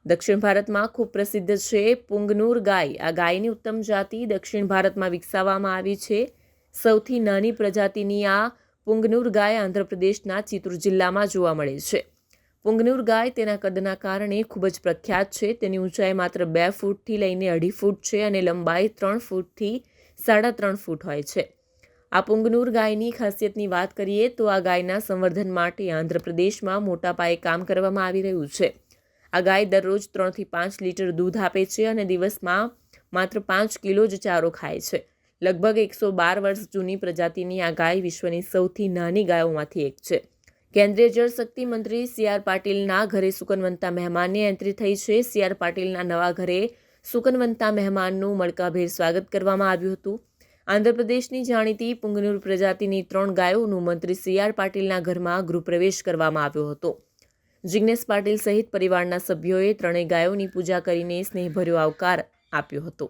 દક્ષિણ ભારતમાં ખૂબ પ્રસિદ્ધ છે પુંગનુર ગાય. આ ગાયની ઉત્તમ જાતિ દક્ષિણ ભારતમાં વિકસાવવામાં આવી છે. સૌથી નાની પ્રજાતિની આ પુંગનુર ગાય આંધ્રપ્રદેશના ચિત્તૂર જિલ્લામાં જોવા મળે છે. પુંગનુર ગાય તેના કદના કારણે ખૂબ જ પ્રખ્યાત છે. તેની ઊંચાઈ માત્ર 2 ફૂટથી લઈને 2.5 ફૂટ છે અને લંબાઈ 3 ફૂટથી 3.5 ફૂટ હોય છે. આ પુંગનુર ગાયની ખાસિયતની વાત કરીએ તો આ ગાયના સંવર્ધન માટે આંધ્રપ્રદેશમાં મોટા પાયે કામ કરવામાં આવી રહ્યું છે. આ ગાય દરરોજ 3 થી 5 લીટર દૂધ આપે છે અને દિવસમાં માત્ર 5 કિલો જ ચારો ખાય છે. લગભગ 112 વર્ષ જૂની પ્રજાતિની આ ગાય વિશ્વની સૌથી નાની ગાયોમાંથી એક છે. કેન્દ્રીય જળશક્તિ મંત્રી સી.આર. પાટીલના ઘરે સુકનવંતા મહેમાનની એન્ટ્રી થઈ છે. સી.આર. પાટીલના નવા ઘરે સુકનવંતા મહેમાનનું મળકાભેર સ્વાગત કરવામાં આવ્યું હતું. આંધ્રપ્રદેશની જાણીતી પુંગનુર પ્રજાતિની 3 ગાયોનું મંત્રી સી.આર. પાટીલના ઘરમાં ગૃહપ્રવેશ કરવામાં આવ્યો હતો. જિગ્નેશ પાટીલ સહિત પરિવારના સભ્યોએ 3 ગાયોની પૂજા કરીને સ્નેહભર્યો આવકાર આપ્યો હતો.